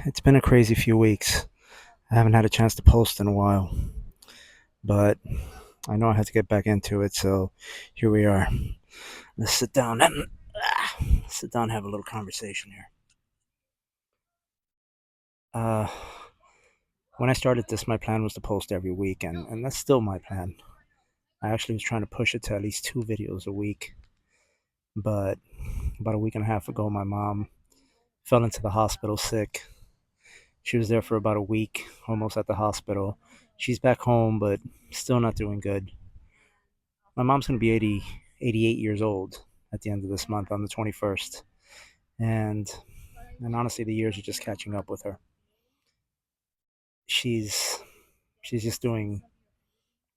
It's been a crazy few weeks. I haven't had a chance to post in a while, but I know I had to get back into it, so here we are. Let's sit down and sit down and have a little conversation here. Uh, when I started this, my plan was to post every week, and that's still my plan. I actually was trying to push it to at least 2 videos a week, but about a week and a half ago, my mom fell into the hospital sick. She was there for about a week, almost at the hospital. She's back home, but still not doing good. My mom's going to be 88 years old at the end of this month on the 21st. And and honestly, the years are just catching up with her. She's she's just doing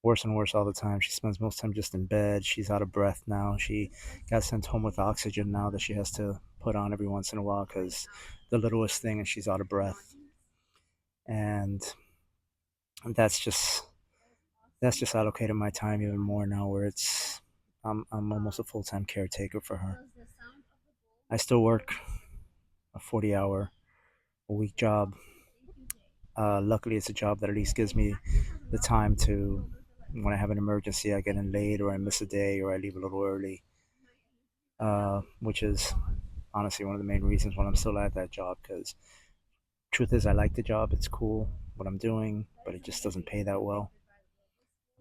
worse and worse all the time. She spends most time just in bed. She's out of breath now. She got sent home with oxygen now that she has to put on every once in a while because the littlest thing and she's out of breath. And that's just that's just allocated my time even more now where I'm almost a full-time caretaker for her. I still work a 40-hour a week job. Luckily, it's a job that at least gives me the time to, when I have an emergency, I get in late or I miss a day or I leave a little early, which is honestly one of the main reasons why I'm still at that job. Because truth is, I like the job. It's cool what I'm doing, but it just doesn't pay that well.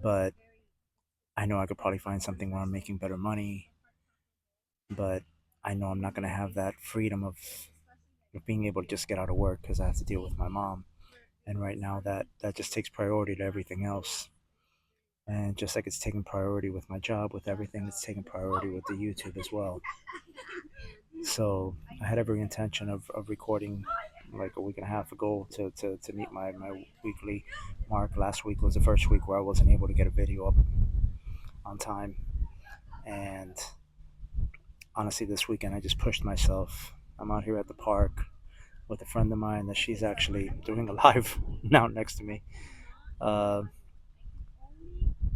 But I know I could probably find something where I'm making better money, but I know I'm not going to have that freedom of being able to just get out of work because I have to deal with my mom. And right now, that just takes priority to everything else. And just like it's taking priority with my job, with everything, it's taking priority with the YouTube as well. So I had every intention of recording like a week and a half ago to meet my weekly mark. Last week was the first week where I wasn't able to get a video up on time. And honestly, this weekend I just pushed myself. I'm out here at the park with a friend of mine that she's actually doing a live now next to me. Uh,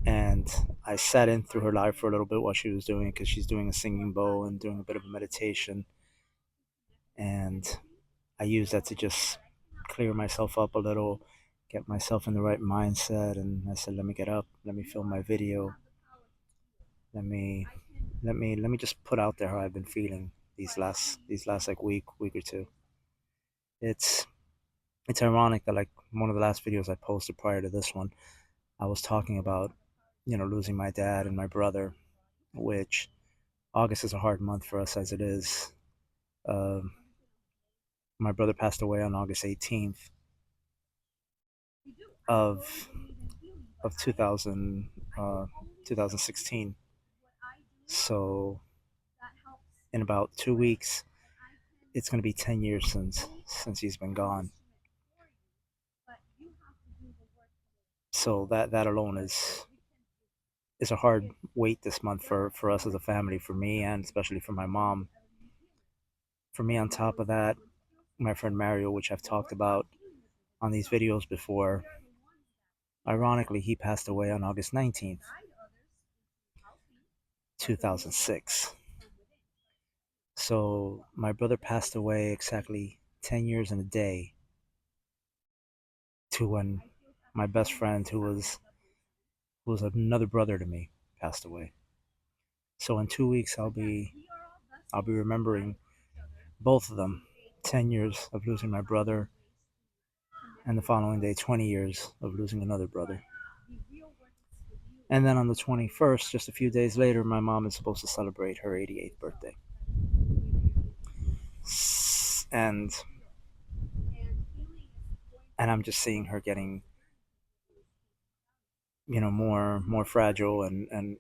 and I sat in through her live for a little bit while she was doing it because she's doing a singing bowl and doing a bit of a meditation. And I use that to just clear myself up a little, get myself in the right mindset. And I said, let me get up, let me film my video, let me let me just put out there how I've been feeling these last like week or two. It's it's ironic that like one of the last videos I posted prior to this one, I was talking about losing my dad and my brother, which August is a hard month for us as it is. Um, my brother passed away on August 18th of of 2016. So in about 2 weeks, it's going to be 10 years since he's been gone. So that alone is a hard weight this month for us as a family, for me and especially for my mom. For me, on top of that, my friend Mario, which I've talked about on these videos before, ironically, he passed away on August 19th, 2006. So my brother passed away exactly 10 years and a day to when my best friend, who was another brother to me, passed away. So in 2 weeks, I'll be remembering both of them. 10 years of losing my brother, and the following day, 20 years of losing another brother. And then on the 21st, just a few days later, my mom is supposed to celebrate her 88th birthday. And I'm just seeing her getting, more fragile and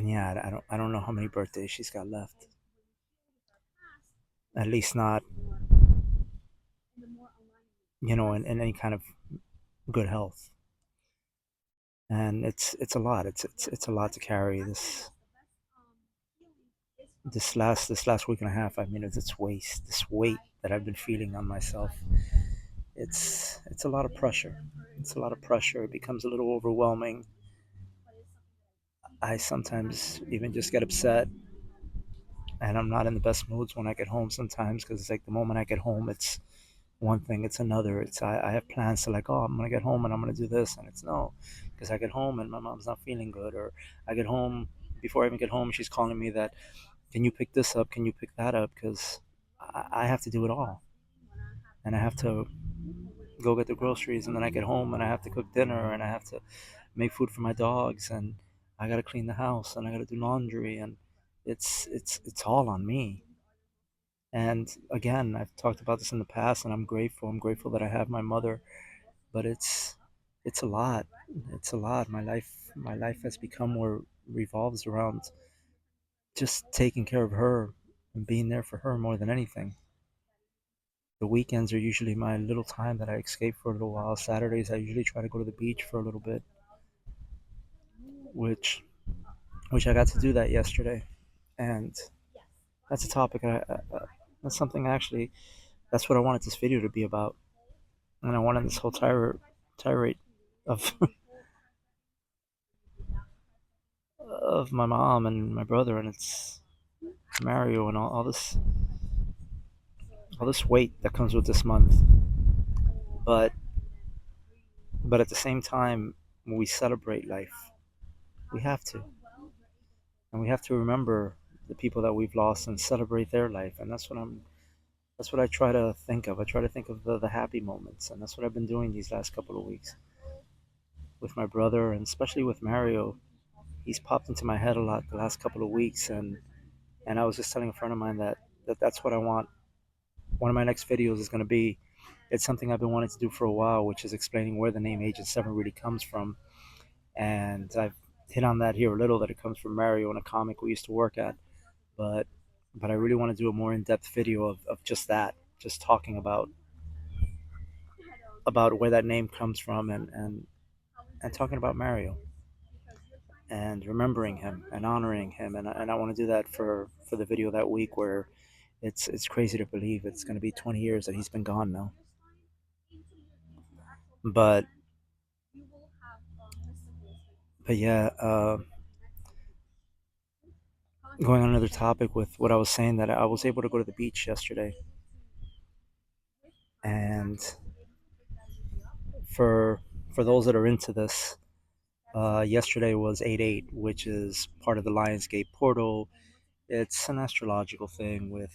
yeah, I don't know how many birthdays she's got left. At least not, in any kind of good health. And it's a lot. It's a lot to carry this last week and a half. I mean, it's this weight that I've been feeling on myself. It's a lot of pressure. It's a lot of pressure. It becomes a little overwhelming. I sometimes even just get upset and I'm not in the best moods when I get home sometimes because it's like the moment I get home, it's one thing, it's another. I have plans to like, oh, I'm gonna get home and I'm gonna do this, and it's no, because I get home and my mom's not feeling good, or I get home before I even get home, she's calling me that, can you pick this up? Can you pick that up? Because I have to do it all, and I have to go get the groceries, and then I get home and I have to cook dinner, and I have to make food for my dogs, and I gotta clean the house, and I gotta do laundry, and it's all on me. And again, I've talked about this in the past, and I'm grateful. I'm grateful that I have my mother, but it's a lot. It's a lot. My life has become more revolves around just taking care of her and being there for her more than anything. The weekends are usually my little time that I escape for a little while. Saturdays I usually try to go to the beach for a little bit, which which I got to do that yesterday. And that's a topic that's something actually that's what I wanted this video to be about. And I wanted this whole tirade of of my mom and my brother, and it's Mario, and all this weight that comes with this month. But at the same time, when we celebrate life, we have to, and we have to remember the people that we've lost and celebrate their life. And that's what I try to think of. I try to think of the happy moments, and that's what I've been doing these last couple of weeks with my brother, and especially with Mario. He's popped into my head a lot the last couple of weeks, and I was just telling a friend of mine that's what I want. One of my next videos is going to be, it's something I've been wanting to do for a while, which is explaining where the name Agent 7 really comes from. And I've hit on that here a little, that it comes from Mario in a comic we used to work at. But I really want to do a more in-depth video of just that, just talking about where that name comes from, and talking about Mario and remembering him and honoring him. And I want to do that for the video that week, where it's crazy to believe it's going to be 20 years that he's been gone now. But yeah, going on another topic with what I was saying, that I was able to go to the beach yesterday, and for those that are into this, yesterday was 8/8, which is part of the Lionsgate portal. It's an astrological thing with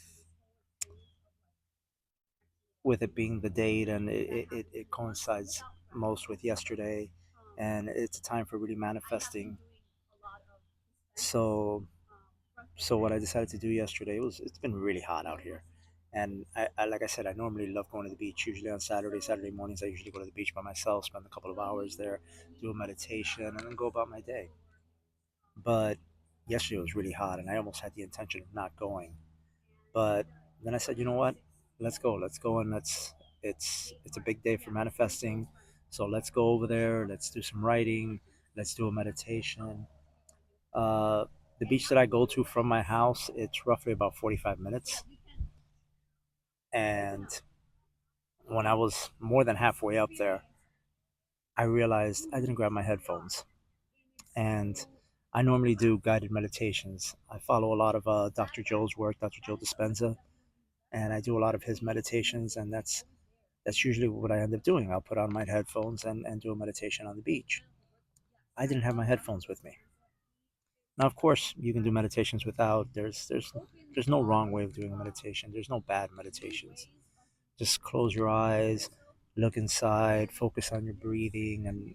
it being the date, and it coincides most with yesterday, and it's a time for really manifesting. So what I decided to do yesterday, it's been really hot out here, and I like I said, I normally love going to the beach. Usually on Saturday mornings, I usually go to the beach by myself, spend a couple of hours there, do a meditation, and then go about my day. But yesterday was really hot, and I almost had the intention of not going. But then I said, you know what? Let's go, and it's a big day for manifesting. So let's go over there. Let's do some writing. Let's do a meditation. Uh, the beach that I go to from my house, it's roughly about 45 minutes. And when I was more than halfway up there, I realized I didn't grab my headphones. And I normally do guided meditations. I follow a lot of Dr. Joe's work, Dr. Joe Dispenza, and I do a lot of his meditations. And that's usually what I end up doing. I'll put on my headphones and do a meditation on the beach. I didn't have my headphones with me. Now, of course, you can do meditations without. There's no wrong way of doing a meditation. There's no bad meditations. Just close your eyes, look inside, focus on your breathing,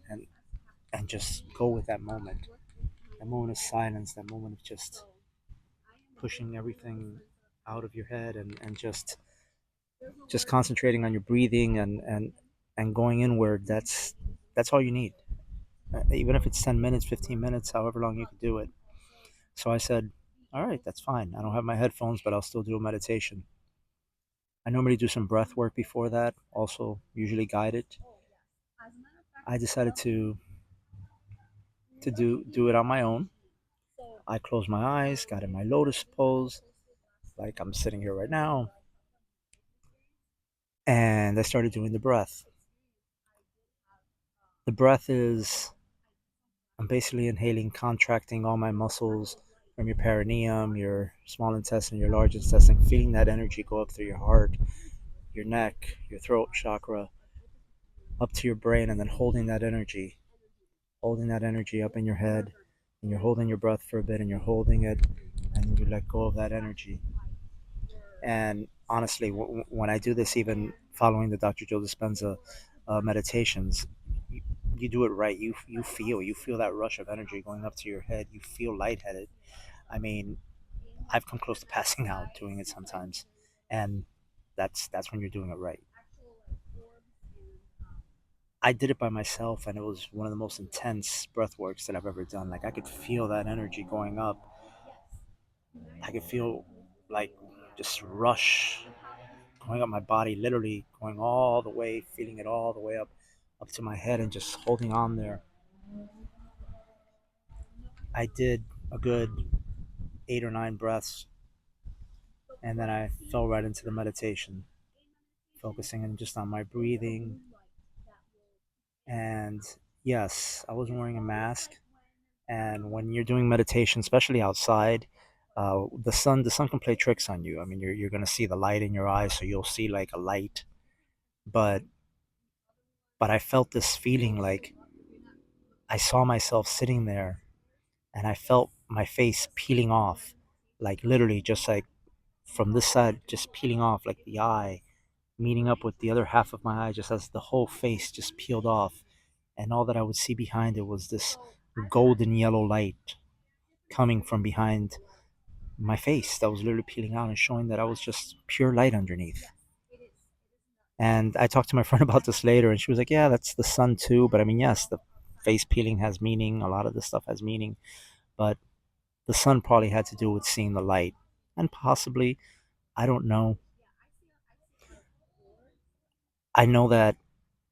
and just go with that moment. That moment of silence, that moment of just pushing everything out of your head, and just concentrating on your breathing, and going inward. That's all you need. Even if it's 10 minutes, 15 minutes, however long you can do it. So I said, all right, that's fine. I don't have my headphones, but I'll still do a meditation. I normally do some breath work before that, also usually guided. I decided to do it on my own. I closed my eyes, got in my lotus pose, like I'm sitting here right now, and I started doing the breath. The breath is, I'm basically inhaling, contracting all my muscles, from your perineum, your small intestine, your large intestine, feeling that energy go up through your heart, your neck, your throat chakra, up to your brain, and then holding that energy up in your head, and you're holding your breath for a bit, and you're holding it, and you let go of that energy. And honestly, when I do this, even following the Dr. Joe Dispenza meditations, you do it right. You feel that rush of energy going up to your head. You feel lightheaded. I mean, I've come close to passing out doing it sometimes, and that's when you're doing it right. I did it by myself, and it was one of the most intense breath works that I've ever done. Like I could feel that energy going up. I could feel like just rush going up my body, literally going all the way, feeling it all the way up to my head, and just holding on there. I did a good 8 or 9 breaths, and then I fell right into the meditation, focusing in just on my breathing. And yes, I was wearing a mask. And when you're doing meditation, especially outside, the sun can play tricks on you. I mean, you're gonna see the light in your eyes, so you'll see like a light. But I felt this feeling like I saw myself sitting there, and I felt my face peeling off, like literally just like from this side, just peeling off, like the eye meeting up with the other half of my eye, just as the whole face just peeled off, and all that I would see behind it was this golden yellow light coming from behind my face that was literally peeling out and showing that I was just pure light underneath. And I talked to my friend about this later, and she was like, "Yeah, that's the sun too." But I mean, yes, the face peeling has meaning. A lot of this stuff has meaning, but the sun probably had to do with seeing the light, and possibly, I don't know. I know that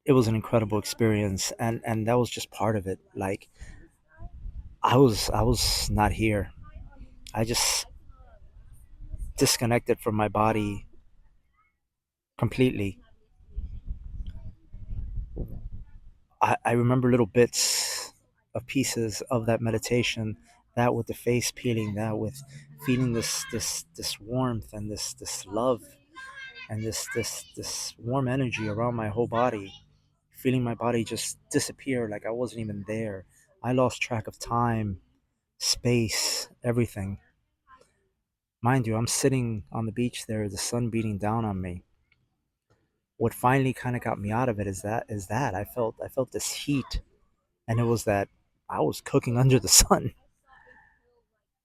it was an incredible experience, and that was just part of it. Like I was not here. I just disconnected from my body completely. I remember little bits of pieces of that meditation, that with the face peeling, that with feeling this warmth and this love and this warm energy around my whole body, feeling my body just disappear like I wasn't even there. I lost track of time, space, everything. Mind you, I'm sitting on the beach there, the sun beating down on me. What finally kind of got me out of it is that I felt this heat, and it was that I was cooking under the sun.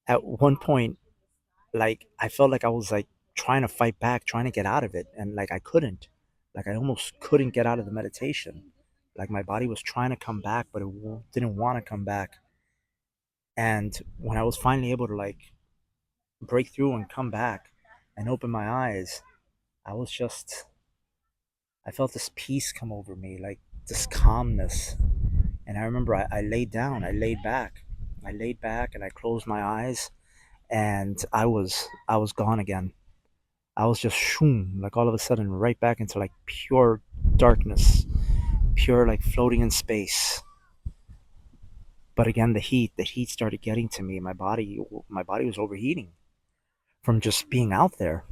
At one point, like I felt like I was like trying to fight back, trying to get out of it, and like I couldn't. Like I almost couldn't get out of the meditation. Like my body was trying to come back, but it didn't want to come back. And when I was finally able to like break through and come back and open my eyes, I was just I felt this peace come over me, like this calmness. And I remember I laid down, I laid back and I closed my eyes, and I was gone again. I was just shoom, like all of a sudden right back into like pure darkness, pure like floating in space. But again, the heat started getting to me. My body was overheating from just being out there.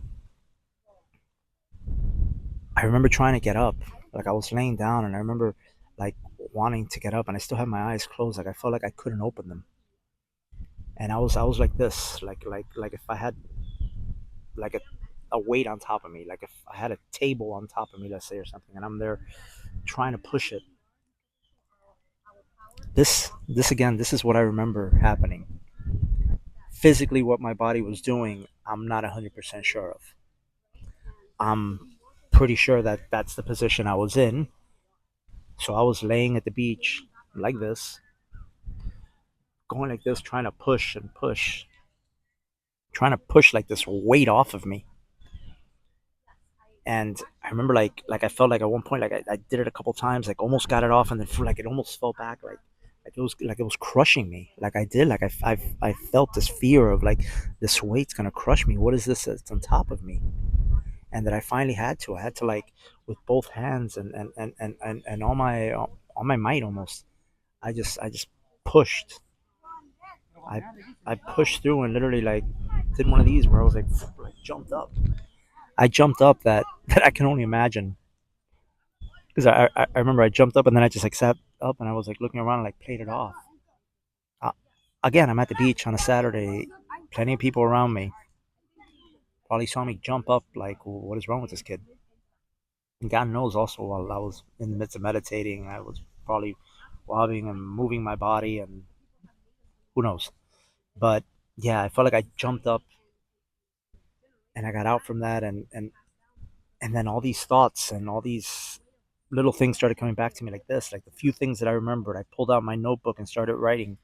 I remember trying to get up, like I was laying down, and I remember like wanting to get up, and I still had my eyes closed. Like I felt like I couldn't open them, and I was like this, like if I had like a weight on top of me, like if I had a table on top of me, let's say, or something, and I'm there trying to push it. This again, this is what I remember happening. Physically, what my body was doing, I'm not 100% sure of. I'm pretty sure that that's the position I was in. So I was laying at the beach like this, going like this, trying to push and push, trying to push like this weight off of me. And I remember like I felt like at one point like I did it a couple times, like almost got it off, and then like it almost fell back, like it was crushing me. Like I did, like I felt this fear of like this weight's gonna crush me. What is this that's on top of me? And that I had to like with both hands and all my might almost. I just pushed, I I pushed through and literally like did one of these where I was like jumped up. I jumped up that that I can only imagine because I remember I jumped up and then I just like sat up and I was like looking around and like played it off. Uh, Again, I'm at the beach on a Saturday, plenty of people around me. Probably saw me jump up like, what is wrong with this kid? And God knows also while I was in the midst of meditating, I was probably wobbling and moving my body and who knows. But yeah, I felt like I jumped up and I got out from that and then all these thoughts and all these little things started coming back to me like this, like the few things that I remembered. I pulled out my notebook and started writing.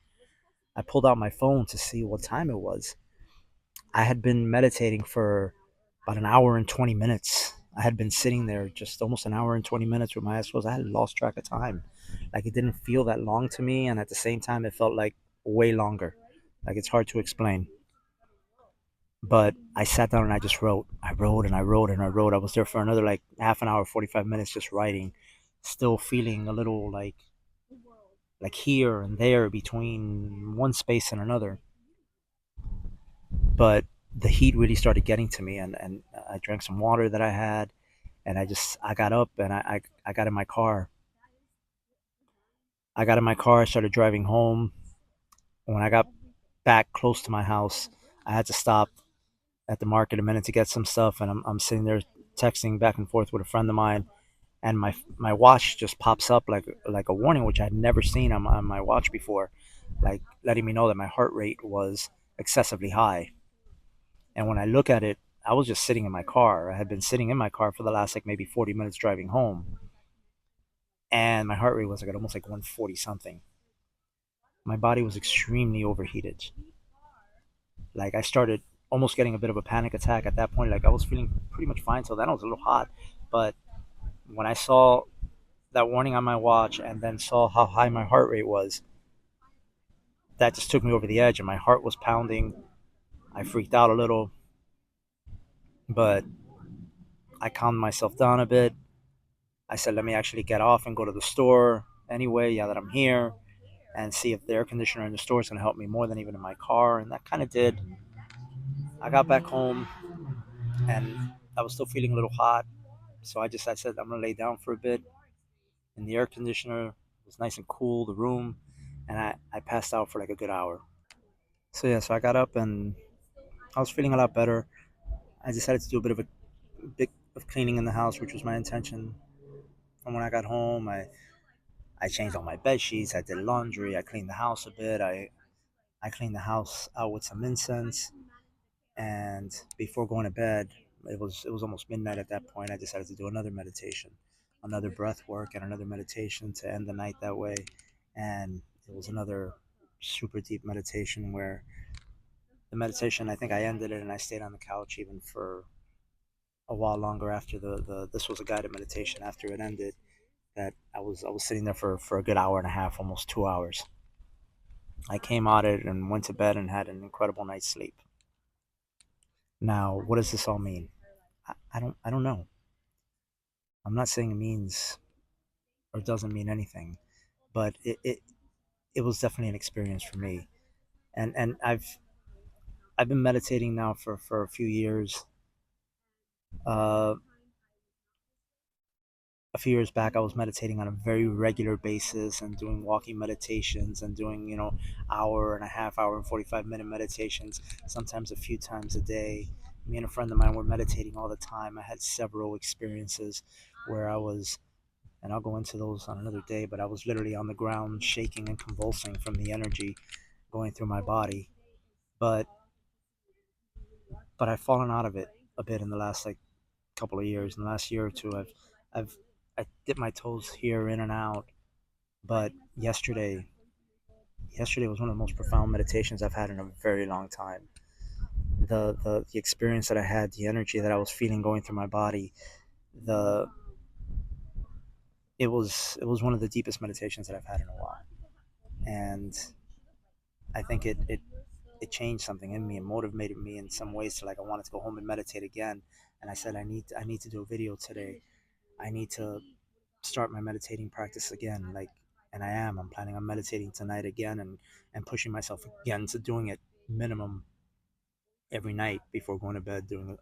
I pulled out my phone to see what time it was. I had been meditating for about an hour and 20 minutes. I had been sitting there just almost an hour and 20 minutes with my eyes closed. I had lost track of time. Like it didn't feel that long to me. And at the same time, it felt like way longer. Like it's hard to explain. But I sat down and I just wrote. I wrote and I wrote and I wrote. I was there for another like half an hour, 45 minutes just writing, still feeling a little like here and there between one space and another. But the heat really started getting to me and I drank some water that I had and I got up and I got in my car. I got in my car, I started driving home. When I got back close to my house, I had to stop at the market a minute to get some stuff and I'm sitting there texting back and forth with a friend of mine and my watch just pops up like a warning which I had never seen on my watch before, like letting me know that my heart rate was excessively high. And when I look at it, I was just sitting in my car. I had been sitting in my car for the last like maybe 40 minutes driving home. And my heart rate was like at almost like 140 something. My body was extremely overheated. Like I started almost getting a bit of a panic attack at that point. Like I was feeling pretty much fine till then. I was a little hot. But when I saw that warning on my watch and then saw how high my heart rate was, that just took me over the edge and my heart was pounding. I freaked out a little, but I calmed myself down a bit. I said, let me actually get off and go to the store anyway, yeah, that I'm here, and see if the air conditioner in the store is going to help me more than even in my car. And that kind of did. I got back home and I was still feeling a little hot. So I said, I'm going to lay down for a bit in the air conditioner. It was nice and cool, the room. And I passed out for like a good hour. So yeah, so I got up and I was feeling a lot better. I decided to do a bit of cleaning in the house, which was my intention from when I got home. I changed all my bed sheets. I did laundry. I cleaned the house a bit. I cleaned the house out with some incense. And before going to bed, it was almost midnight at that point. I decided to do another meditation, another breath work, and another meditation to end the night that way. And it was another super deep meditation where the meditation, I think I ended it and I stayed on the couch even for a while longer after the this was a guided meditation after it ended, that I was sitting there for a good hour and a half, almost 2 hours. I came out of it and went to bed and had an incredible night's sleep. Now, what does this all mean? I don't know. I'm not saying it means or doesn't mean anything, but it was definitely an experience for me. And I've been meditating now for a few years. Uh, a few years back I was meditating on a very regular basis and doing walking meditations and doing, hour and a half, hour and 45-minute meditations, sometimes a few times a day. Me and a friend of mine were meditating all the time. I had several experiences where I was, and I'll go into those on another day, but I was literally on the ground shaking and convulsing from the energy going through my body. But I've fallen out of it a bit in the last like couple of years. In the last year or two, I've I dipped my toes here in and out. But yesterday was one of the most profound meditations I've had in a very long time. The experience that I had, the energy that I was feeling going through my body, the it was one of the deepest meditations that I've had in a while. And I think it changed something in me and motivated me in some ways to like I wanted to go home and meditate again. And I said I need to do a video today. I need to start my meditating practice again. Like and I am. I'm planning on meditating tonight again, and pushing myself again to doing it minimum every night before going to bed, doing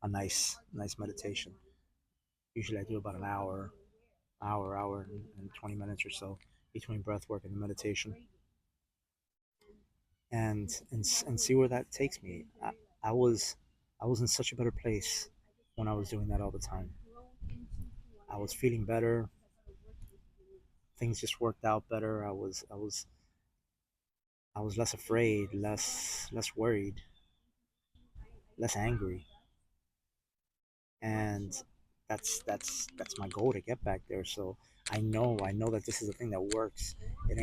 a nice meditation. Usually I do about an hour and 20 minutes or so between breath work and meditation, and see where that takes me. I was I was in such a better place when I was doing that all the time. I was feeling better. Things just worked out better. I was less afraid, less worried, less angry, and that's my goal, to get back there. So I know that this is a thing that works. It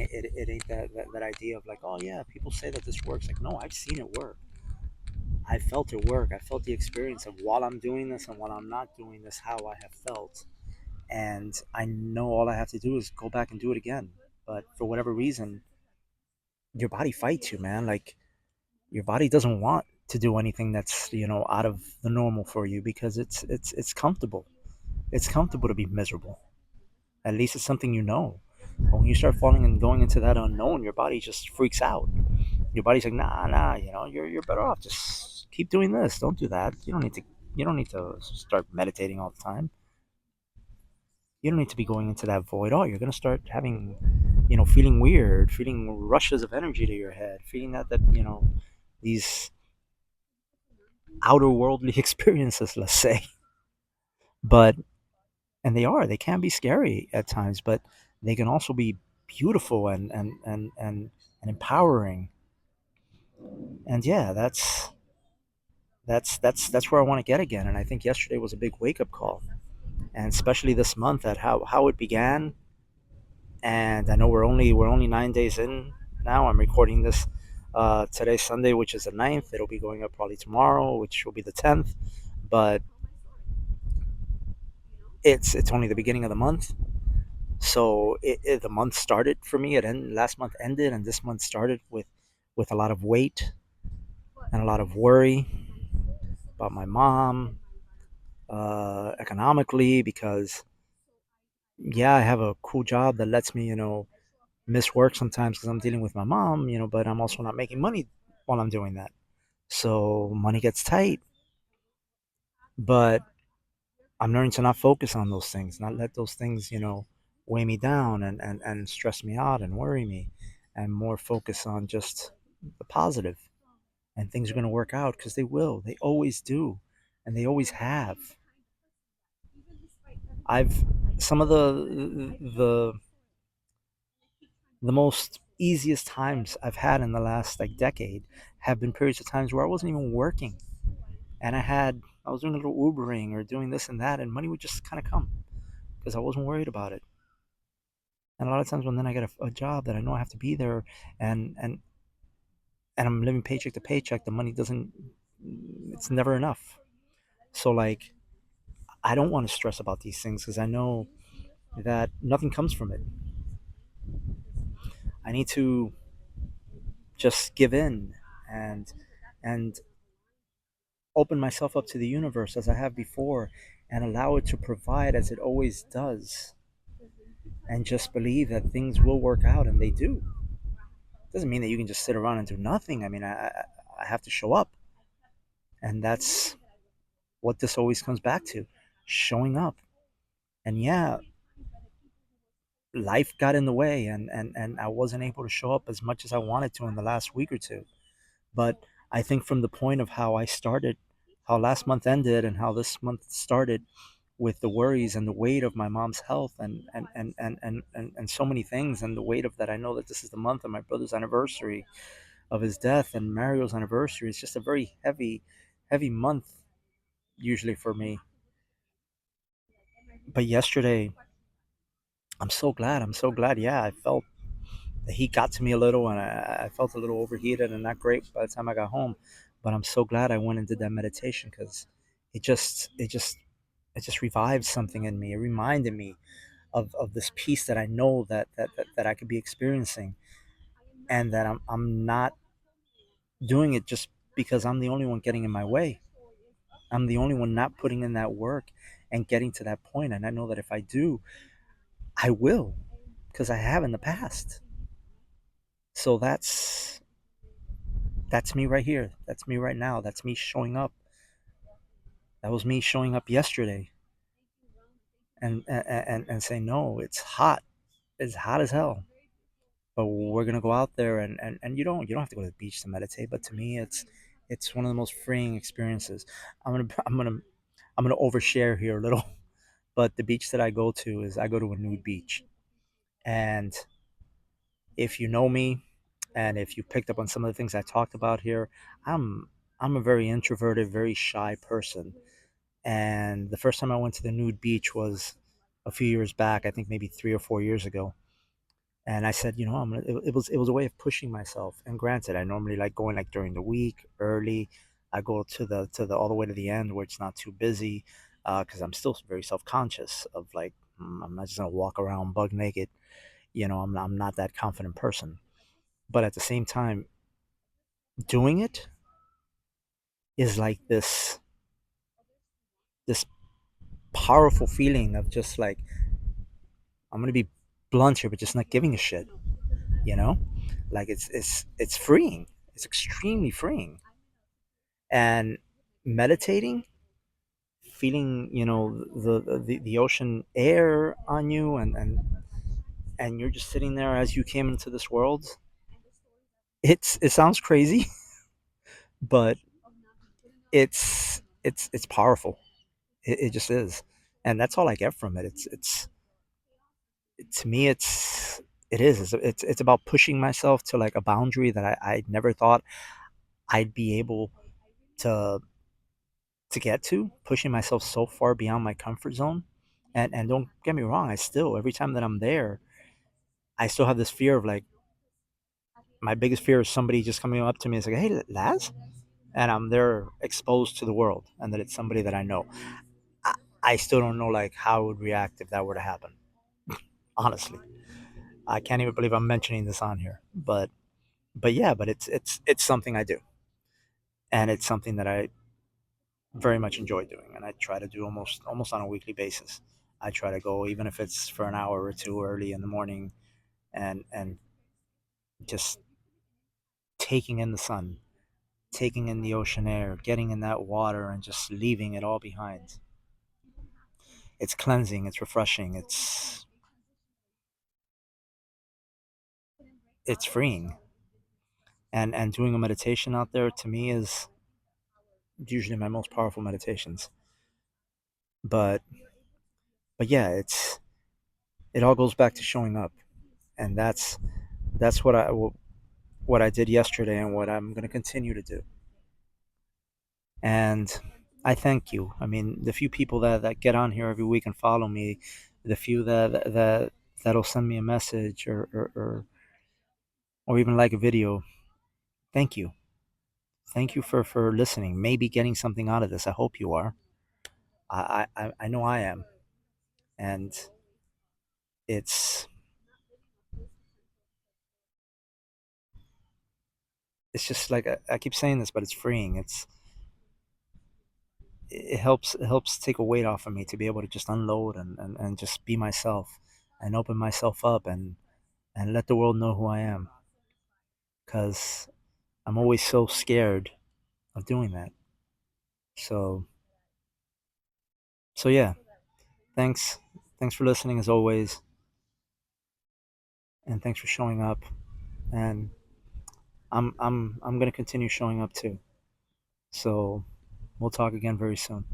ain't that idea of like, oh yeah, people say that this works. Like, no, I've seen it work. I felt it work. I felt the experience of, while I'm doing this and while I'm not doing this, how I have felt. And I know all I have to do is go back and do it again. But for whatever reason, your body fights you, man. Like, your body doesn't want to do anything that's, out of the normal for you, because it's comfortable. It's comfortable to be miserable. At least it's something you know. But when you start falling and going into that unknown, your body just freaks out. Your body's like, nah, you're better off. Just keep doing this. Don't do that. You don't need to start meditating all the time. You don't need to be going into that void. Oh, you're gonna start having, feeling weird, feeling rushes of energy to your head, feeling that these outer worldly experiences, let's say. But and they can be scary at times, but they can also be beautiful and empowering. And yeah, that's where I want to get again. And I think yesterday was a big wake up call, and especially this month, at how it began. And I know we're only 9 days in now. I'm recording this today, Sunday, which is the 9th. It'll be going up probably tomorrow, which will be the 10th. But it's only the beginning of the month. So the month started for me. Last month ended, and this month started with a lot of weight and a lot of worry about my mom, economically, because yeah, I have a cool job that lets me, miss work sometimes because I'm dealing with my mom, but I'm also not making money while I'm doing that. So money gets tight, but I'm learning to not focus on those things, not let those things, weigh me down and stress me out and worry me, and more focus on just the positive. And things are going to work out, because they will. They always do. And they always have. I've some of the most easiest times I've had in the last like decade have been periods of times where I wasn't even working, and I was doing a little Ubering or doing this and that, and money would just kind of come because I wasn't worried about it. And a lot of times when then I get a job that I know I have to be there, and and and I'm living paycheck to paycheck, the money doesn't. It's never enough. So like, I don't want to stress about these things because I know that nothing comes from it. I need to just give in and and open myself up to the universe as I have before, and allow it to provide as it always does, and just believe that things will work out, and they do. Doesn't mean that you can just sit around and do nothing. I mean, I have to show up, and that's what this always comes back to: showing up. And yeah, life got in the way, and I wasn't able to show up as much as I wanted to in the last week or two. But I think from the point of how I started, how last month ended, and how this month started, with the worries and the weight of my mom's health, and so many things, and the weight of that, I know that this is the month of my brother's anniversary of his death, and Mario's anniversary. It's just a very heavy month usually for me. But yesterday, I'm so glad. Yeah, I felt the heat got to me a little, and I felt a little overheated and not great by the time I got home. But I'm so glad I went and did that meditation, because it just revived something in me. It reminded me of this peace that I know that I could be experiencing, and that I'm not doing it just because I'm the only one getting in my way. I'm the only one not putting in that work and getting to that point. And I know that if I do, I will. because I have in the past. So that's me right here. That's me right now. That's me showing up. That was me showing up yesterday and saying no, it's hot. It's hot as hell. But we're gonna go out there and you don't have to go to the beach to meditate. But to me, it's one of the most freeing experiences. I'm gonna I'm gonna I'm gonna overshare here a little, but the beach that I go to a nude beach, and if you know me, and if you picked up on some of the things I talked about here, I'm I'm a very introverted, very shy person. And the first time I went to the nude beach was a few years back, I think maybe 3 or 4 years ago. And I said, I'm gonna. It was a way of pushing myself. And granted, I normally like going like during the week, early. I go to the all the way to the end where it's not too busy, because I'm still very self conscious of like I'm not just gonna walk around bug naked. I'm not that confident person. But at the same time, doing it is like this powerful feeling of just like I'm gonna be blunt here, but just not giving a shit. You know, like it's freeing. It's extremely freeing. And meditating, feeling the ocean air on you, and you're just sitting there as you came into this world. It sounds crazy, but it's powerful. It just is, and that's all I get from it. It's to me it's about pushing myself to like a boundary that I never thought I'd be able to get to, pushing myself so far beyond my comfort zone. And don't get me wrong, I still, every time that I'm there, I still have this fear of like, my biggest fear is somebody just coming up to me and saying, "Hey, Laz," and I'm there exposed to the world, and that it's somebody that I know. I, I still don't know like how I would react if that were to happen. Honestly, I can't even believe I'm mentioning this on here, but yeah, but it's something I do, and it's something that I very much enjoy doing, and I try to do almost on a weekly basis. I try to go even if it's for an hour or two early in the morning, and just taking in the sun, taking in the ocean air, getting in that water, and just leaving it all behind. It's cleansing, it's refreshing, it's freeing, and doing a meditation out there to me is usually my most powerful meditations. But yeah, it all goes back to showing up, and that's what I did yesterday and what I'm going to continue to do. And I thank you. I mean, the few people that get on here every week and follow me, the few that'll send me a message or even like a video. Thank you. Thank you for listening. Maybe getting something out of this. I hope you are. I know I am. And it's it's just like I keep saying this, but it's freeing. It helps take a weight off of me to be able to just unload and just be myself and open myself up and let the world know who I am, because I'm always so scared of doing that. So yeah, thanks thanks for listening as always, and thanks for showing up. And I'm gonna continue showing up too. So we'll talk again very soon.